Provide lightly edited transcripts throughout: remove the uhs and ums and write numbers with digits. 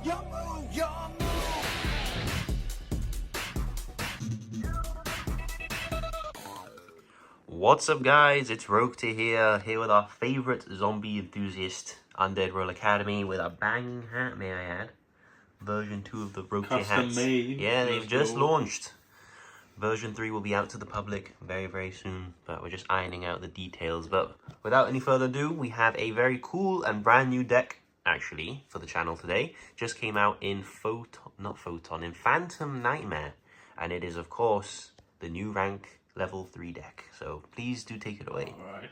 Your move, your move. What's up, guys? It's Rogue here with our favorite zombie enthusiast, Undead Roll Academy, with a banging hat, may I add. Version 2 of the Rogue Custom hats. made. Yeah, they've Let's just go. launched. Version 3 will be out to the public very, very soon, but we're just ironing out the details. But without any further ado, we have a very cool and brand new deck, actually, for the channel today. Just came out in in Phantom Nightmare. And it is, of course, the new rank level 3 deck. So please do take it away. Alright.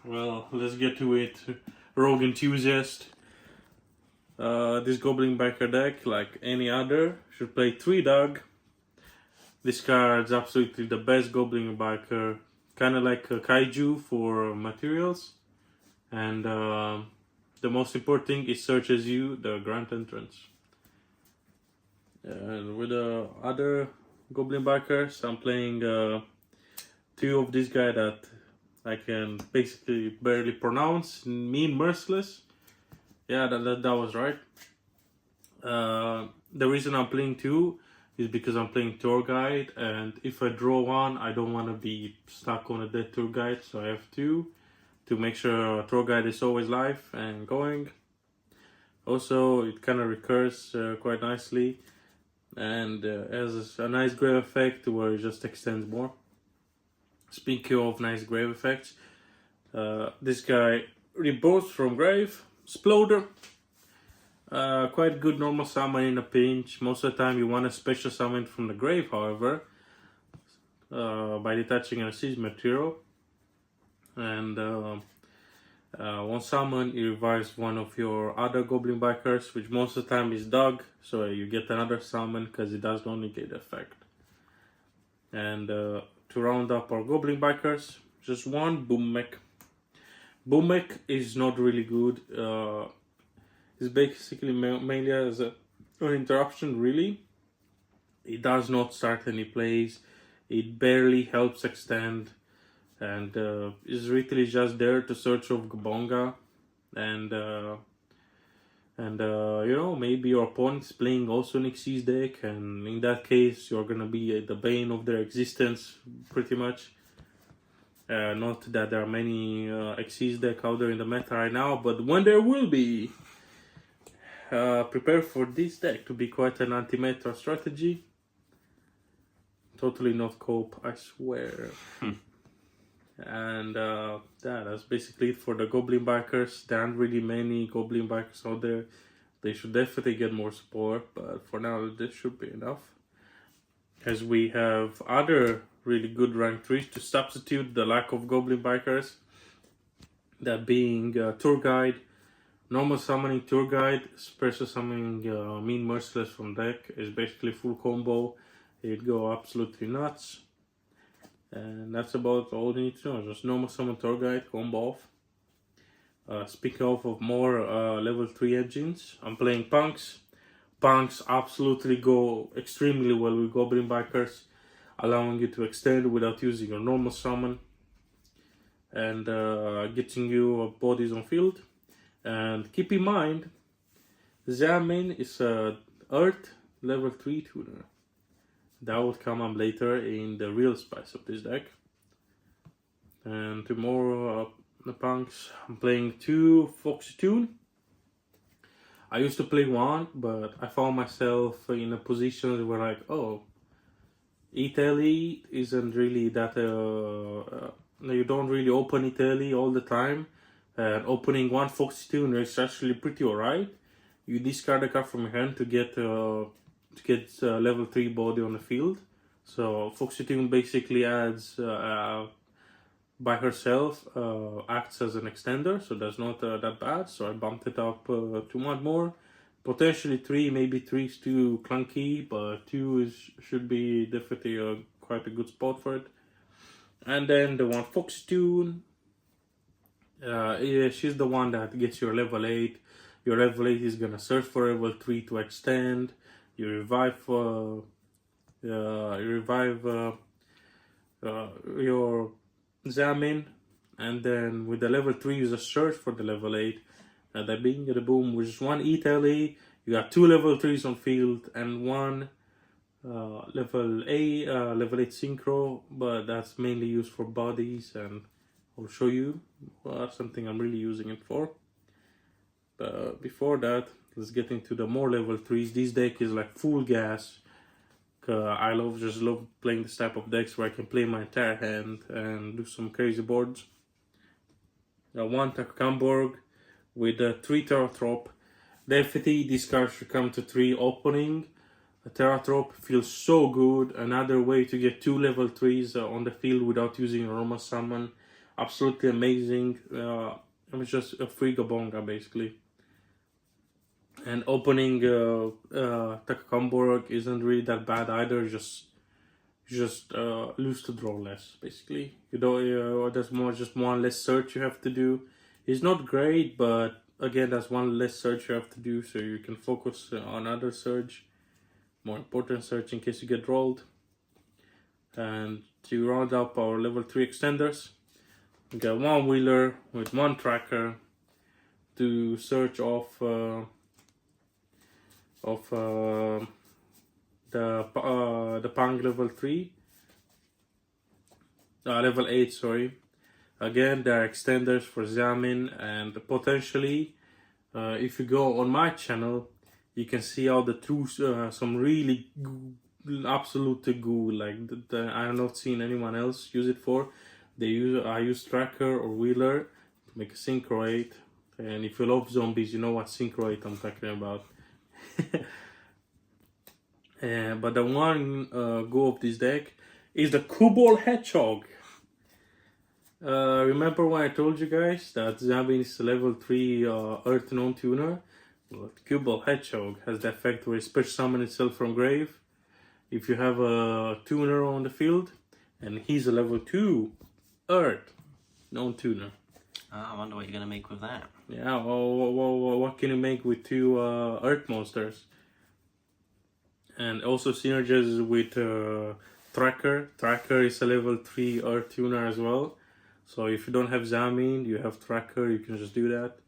Well, let's get to it. Rogue enthusiast. This Goblin Biker deck, like any other, should play 3 Dog. This card's absolutely the best Goblin Biker. Kinda like a Kaiju for materials. And the most important thing is searches you the Grand Entrance. And with the other Goblin Bikers, I'm playing 2 of this guy that I can basically barely pronounce. Mean Merciless. Yeah, that was right. The reason I'm playing 2 is because I'm playing Tour Guide, and if I draw 1, I don't want to be stuck on a dead Tour Guide, so I have 2 to make sure Tour Guide is always live and going. Also, it kind of recurs quite nicely, and has a nice grave effect where it just extends more. Speaking of nice grave effects, this guy rebirths from grave, Sploder. Quite good normal summon in a pinch. Most of the time you want to special summon from the grave, however, by detaching an siege material. And one summon, you revives one of your other Goblin Bikers, which most of the time is Dog, so you get another summon because it does not negate the effect. And to round up our Goblin Bikers, just one Boom Mech. Boom Mech is not really good. It's basically mainly as an interruption, really. It does not start any plays. It barely helps extend. And is literally just there to search of Gabonga. And you know, maybe your opponent's playing also an Xyz deck. And in that case, you're going to be the bane of their existence, pretty much. Not that there are many Xyz deck out there in the meta right now, but when there will be, prepare for this deck to be quite an anti-meta strategy. Totally not cope, I swear. And that's basically it for the Goblin Bikers. There aren't really many Goblin Bikers out there. They should definitely get more support, but for now this should be enough. As we have other really good rank 3s to substitute the lack of Goblin Bikers. That being Tour Guide, normal summoning Tour Guide, special summoning Mean Merciless from deck is basically full combo. It'd go absolutely nuts. And that's about all you need to know. Just normal summon Tour Guide, combo off. Speaking of more level 3 engines, I'm playing Punks. Punks absolutely go extremely well with Goblin Bikers, allowing you to extend without using your normal summon. And getting you bodies on field. And keep in mind, Zamin is a Earth level 3 tuner. That would come up later in the real spice of this deck. And tomorrow, the Punks, I'm playing 2 Foxy Tune. I used to play 1, but I found myself in a position where like, oh, Italy isn't really that, you don't really open Italy all the time. And opening 1 Foxy Tune is actually pretty alright. You discard a card from your hand to get level 3 body on the field. So Foxy Tune basically adds by herself, acts as an extender, so that's not that bad. So I bumped it up to 1 more. Potentially 3, maybe 3 is too clunky, but 2 should be definitely quite a good spot for it. And then the 1 Foxy Tune. Yeah, she's the one that gets your level 8. Your level 8 is gonna search for level 3 to extend. You revive your Zamin, and then with the level 3 you just search for the level 8. That being the boom with just 1 Italy, You got 2 level 3s on field and 1 level 8 synchro, but that's mainly used for bodies, and I'll show you something I'm really using it for. But before that, let's get into the more level 3s. This deck is like full gas. I just love playing this type of decks where I can play my entire hand and do some crazy boards. 1 Takamborg with a 3 Terratrop. Definitely this card should come to 3 opening. A Terratrop feels so good. Another way to get 2 level 3s on the field without using Aroma Summon. Absolutely amazing. It's just a free Gabonga basically. And opening Takamborg isn't really that bad either. Just lose to draw less basically. You know, there's just one less search you have to do. It's not great, but again, that's one less search you have to do, so you can focus on other search, more important search in case you get rolled. And to round up our level 3 extenders, we got 1 wheeler with 1 tracker to search off the Pang level 3, level 8, sorry. Again, there are extenders for Zamin, and potentially, if you go on my channel, you can see all the two, some really absolute goo, like I have not seen anyone else use it for. I use tracker or wheeler to make a synchro 8, and if you love zombies, you know what synchro 8 I'm talking about. But the one go of this deck is the Kubol Hedgehog. Remember when I told you guys that Zamin is level 3 Earth non-tuner? Well, Kubol Hedgehog has the effect where it special summon itself from grave if you have a tuner on the field, and he's a level 2 Earth non-tuner. I wonder what you're gonna make with that. Yeah, well, what can you make with 2 Earth monsters? And also synergies with Tracker. Tracker is a level 3 Earth tuner as well. So if you don't have Zamin, you have Tracker, you can just do that.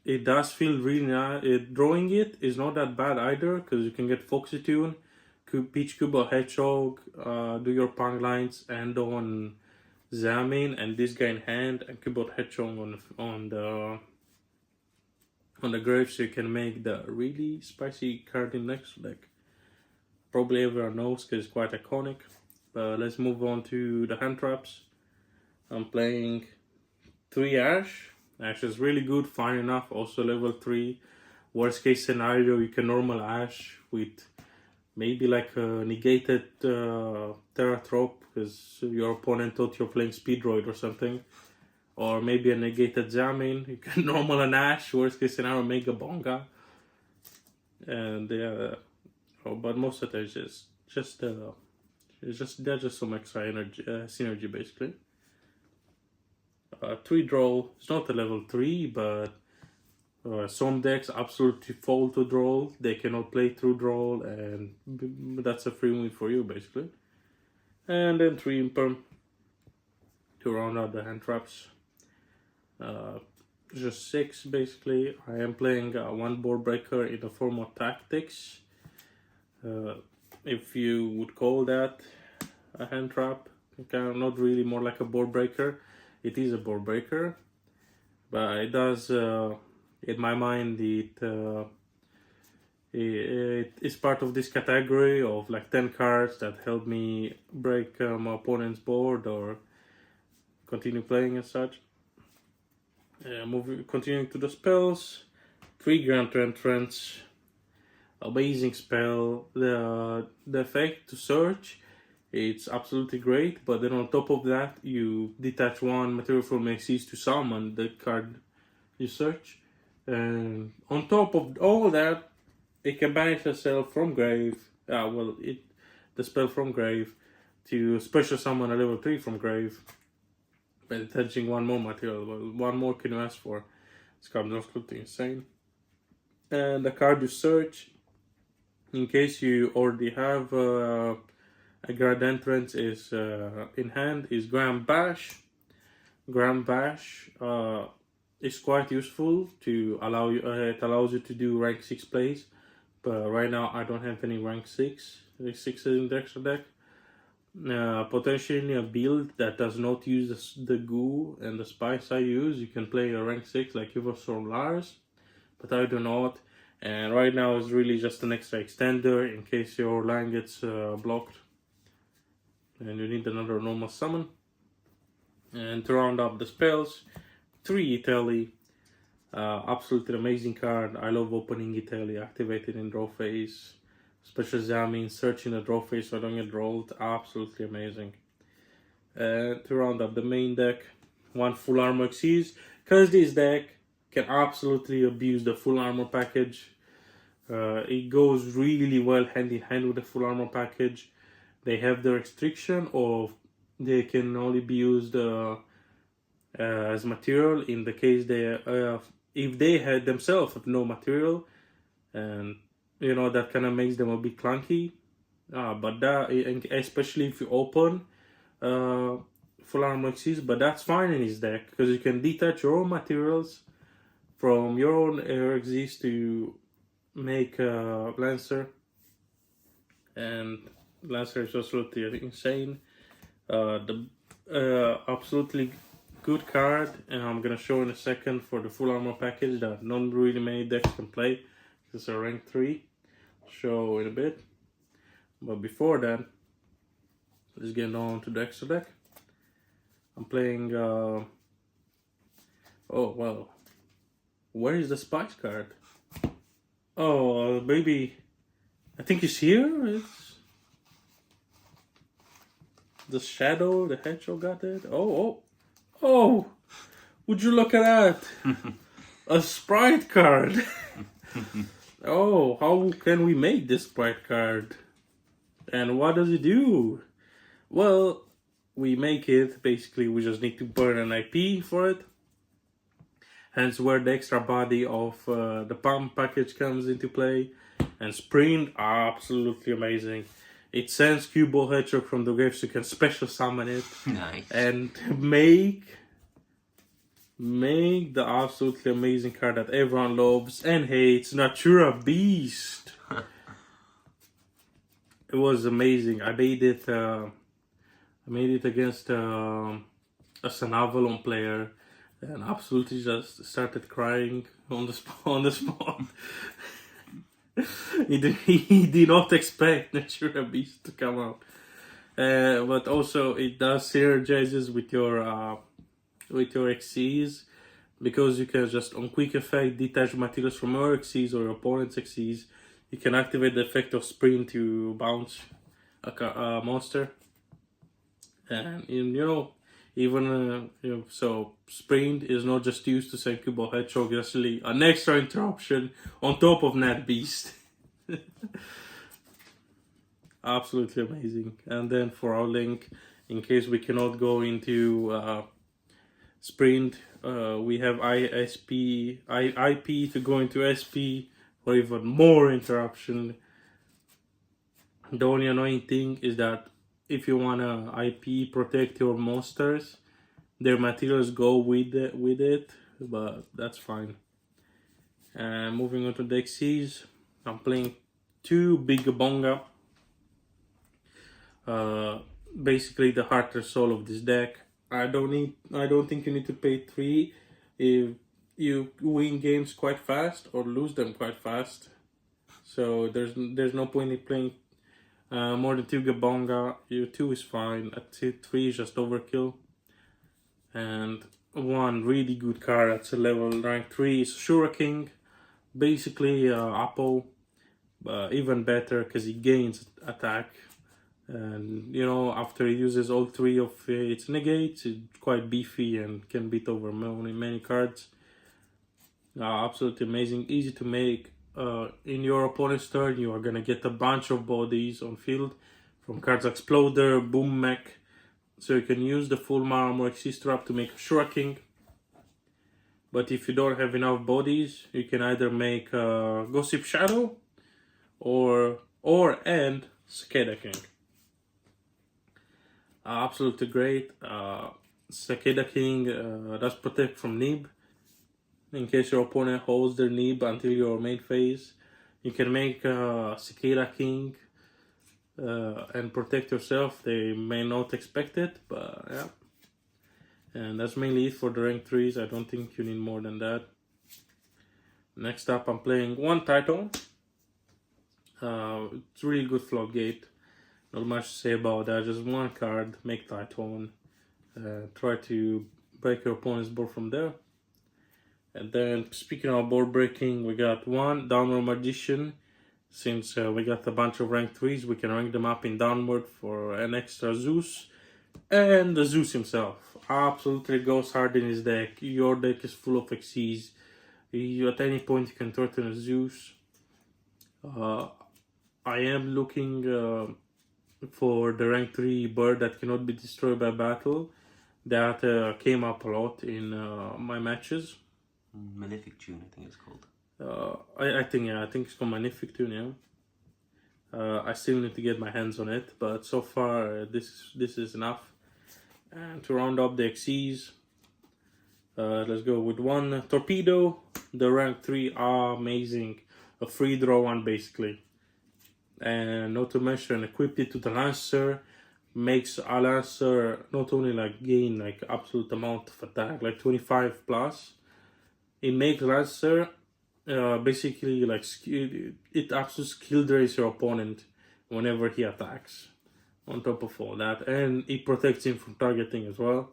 It does feel really nice. Drawing it is not that bad either, because you can get Foxy Tune, Peach Kubol Hedgehog, do your Pang lines, and on Zamin, and this guy in hand, and Kubol Hedgehog on the grave, so you can make the really spicy card in next deck. Probably everyone knows because it's quite iconic. But let's move on to the hand traps. I'm playing 3 Ash. Ash is really good, fine enough, also level 3. Worst case scenario, you can normal Ash with maybe like a negated Terratrop because your opponent thought you're playing Speedroid or something. Or maybe a negated Zamin. You can normal an Ash, worst case scenario, make a Bonga. And but most of it is they're just some extra energy, synergy basically. 3 draw, it's not a level 3, but some decks absolutely fall to draw. They cannot play through draw, and that's a free win for you basically. And then 3 Imperm to round out the hand traps. Just 6 basically. I am playing 1 board breaker in the form of tactics. If you would call that a hand trap, not really, more like a board breaker. It is a board breaker, but it does, in my mind, it is part of this category of like 10 cards that help me break my opponent's board or continue playing as such. Continuing to the spells, 3 Grand Entrance, amazing spell. The effect to search, it's absolutely great, but then on top of that, you detach 1 material from exceeds to summon the card you search. And on top of all that, it can banish itself from grave. The spell from grave to special summon a level 3 from grave by detaching 1 more material. Well, 1 more can you ask for? This card is absolutely insane. And the card you search, in case you already have a Grand Entrance is in hand, is Grand Bash. Grand Bash is quite useful to allow you. It allows you to do rank 6 plays, but right now I don't have any rank 6 in the extra deck. Potentially a build that does not use the goo and the spice I use, you can play a rank 6 like Yugioh Lars, but I do not. And right now it's really just an extra extender in case your line gets blocked and you need another normal summon. And to round up the spells, 3 Italy. Absolutely amazing card. I love opening Italy, activated in draw phase. Special Zami, searching the draw phase so I don't get rolled. Absolutely amazing. And to round up the main deck, 1 full armor Xyz, because this deck can absolutely abuse the full armor package. It goes really well hand in hand with the full armor package. They have the restriction of they can only be used as material in the case they if they had themselves have no material, and you know that kind of makes them a bit clunky. But that, especially if you open full armor Xyz, but that's fine in his deck because you can detach your own materials from your own Xyz to make Lancer, and Lancer is absolutely insane. The absolutely good card, and I'm gonna show in a second for the full armor package that not really many decks can play. It's a rank 3. Show in a bit, but before that, let's get on to the extra deck. I'm playing. Oh well, where is the spice card? Oh, baby, I think it's here. It's the shadow, the hedgehog got it. Oh! Would you look at that? A sprite card. Oh, how can we make this sprite card? And what does it do? Well, we make it, basically we just need to burn an IP for it. Hence where the extra body of the pump package comes into play. And Sprint, absolutely amazing. It sends Cue Hedgehog from the grave so you can special summon it. Nice. And make the absolutely amazing card that everyone loves and hates, Natura Beast. It was amazing. I made it against a Sanavalon player and absolutely just started crying on the spot. He did not expect Natura Beast to come out. But also it does synergizes with your Xyz, because you can just on quick effect detach materials from your Xyz or your opponent's Xyz. You can activate the effect of Sprint to bounce a monster, and so Sprint is not just used to send Kubo Hedgehog, it's actually an extra interruption on top of Nat Beast. Absolutely amazing. And then for our link, in case we cannot go into Sprint, we have IP to go into SP for even more interruption. The only annoying thing is that if you wanna IP protect your monsters, their materials go with it, but that's fine. And moving on to the Xyz, I'm playing 2 Big Bonga. Basically the heart and soul of this deck. I don't think you need to pay 3 if you win games quite fast or lose them quite fast. So there's no point in playing more than 2 Gabonga. 2 is fine. At 3 is just overkill. And 1 really good card at level rank 3 is Shura King. Basically Apple, but even better because he gains attack. And after he uses all 3 of its negates, it's quite beefy and can beat over many cards. Absolutely amazing, easy to make. In your opponent's turn, you are gonna get a bunch of bodies on field from cards like Exploder, Boom Mech. So you can use the full armor Xyz trap to make Shura King. But if you don't have enough bodies, you can either make Gossip Shadow or end Cicada King. Absolutely great. Cicada King does protect from Nib. in case your opponent holds their Nib until your main phase. You can make Cicada King and protect yourself. They may not expect it, but yeah. And that's mainly it for the rank 3s. I don't think you need more than that. Next up, I'm playing one Titan. It's really good floodgate. Not much to say about that. Just one card, make Titan. Try to break your opponent's board from there. And then, speaking of board breaking, we got one Downward Magician. Since we got a bunch of rank 3s, we can rank them up in Downward for an extra Zeus. And the Zeus himself absolutely goes hard in his deck. Your deck is full of Xyz. At any point you can threaten a Zeus. I am looking for the rank 3 bird that cannot be destroyed by battle. That came up a lot in my matches. Malefic Tune, I think it's called. I think it's called Magnific Tune, yeah. I still need to get my hands on it, but so far this is enough. And to round up the Xyz, let's go with one Torpedo. The rank 3 are amazing. A free draw one basically. And not to mention, equip it to the Lancer. Makes a Lancer not only like gain like absolute amount of attack, like 25 plus. It makes Lancer basically like it absolutely skill drains your opponent whenever he attacks. On top of all that, and it protects him from targeting as well.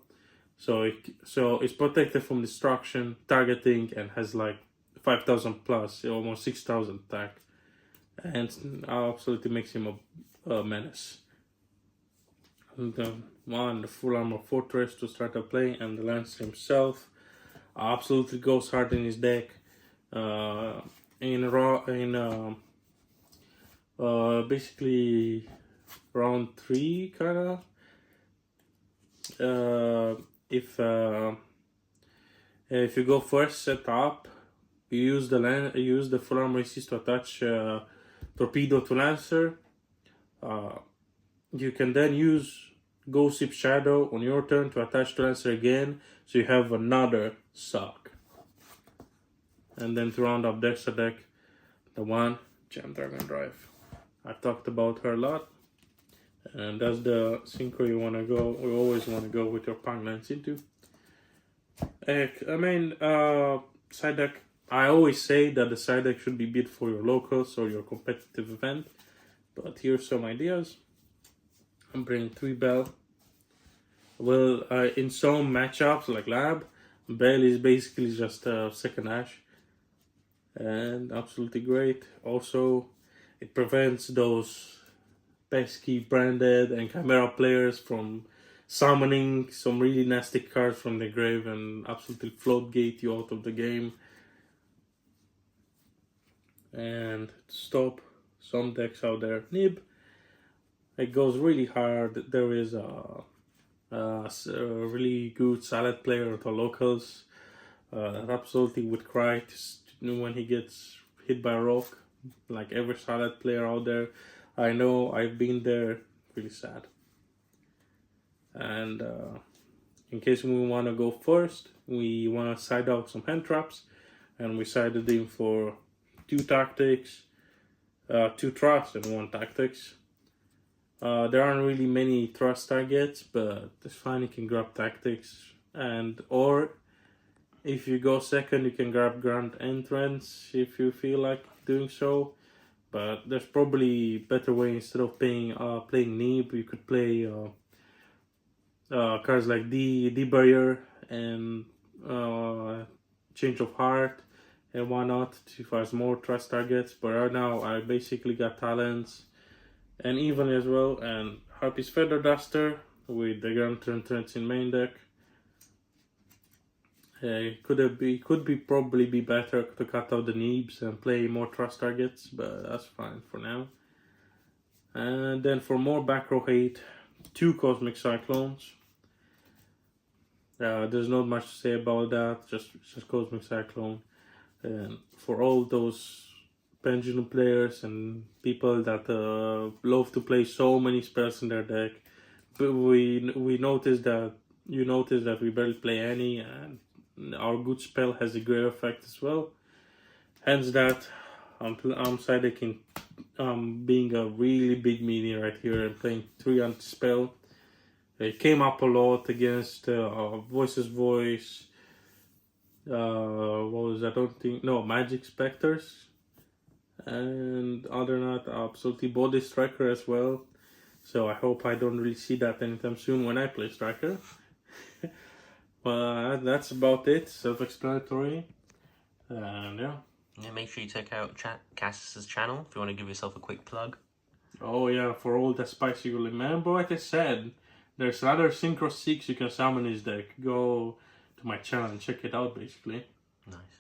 So it's protected from destruction, targeting, and has like 5,000 plus, almost 6,000 attack, and absolutely makes him a menace. And the full armor fortress to start a play, and the Lancer himself absolutely goes hard in his deck. Basically round 3 kinda. If you go first set up, you use the full armor resist to attach Torpedo to Lancer. You can then use Ghost Ship Shadow on your turn to attach to Lancer again, so you have another suck. And then to round up the extra deck, the one Gem Dragon Drive. I talked about her a lot. And that's the synchro you want to go. We always want to go with your Pang Lance into. Side deck. I always say that the side deck should be built for your locals or your competitive event. But here's some ideas. I'm bringing 3 Bell. Well, in some matchups like Lab, Bell is basically just a second Ash. And absolutely great. Also, it prevents those pesky branded and Chimera players from summoning some really nasty cards from the grave and absolutely floodgate you out of the game. And stop some decks out there. Nib, it goes really hard. There is a really good salad player at the locals that absolutely would cry when he gets hit by a rock, like every salad player out there. I know, I've been there, really sad. And in case we want to go first, we want to side out some hand traps, and we sided in for 2 tactics, 2 trusts and 1 tactics. There aren't really many trust targets, but it's fine, you can grab tactics, or if you go second, you can grab Grand Entrance if you feel like doing so. But there's probably better way. Instead of playing Nib, you could play cards like D Barrier and Change of Heart and whatnot to find more trust targets. But right now I basically got Talents and Even as well, and Harpy's Feather Duster with the Grand Entrance in main deck. Could probably be better to cut out the Nibs and play more trust targets, but that's fine for now. And then for more back row hate, 2 Cosmic Cyclones. There's not much to say about that, just Cosmic Cyclone. And for all those Pendulum players and people that love to play so many spells in their deck, but we noticed that we barely play any, and our good spell has a great effect as well. Hence that I'm sidecking being a really big mini right here and playing 3 anti-spell. It came up a lot against Voice's Voice. What was that? I don't think. No, Magic Specters. And other than that, absolutely Body Striker as well. So I hope I don't really see that anytime soon when I play Striker. But that's about it. Self-explanatory. And yeah. Yeah, make sure you check out Cassus's channel if you want to give yourself a quick plug. Oh yeah, for all the spicy goblin. Remember what I said? There's another Synchro 6 you can summon his deck. Go to my channel and check it out basically. Nice.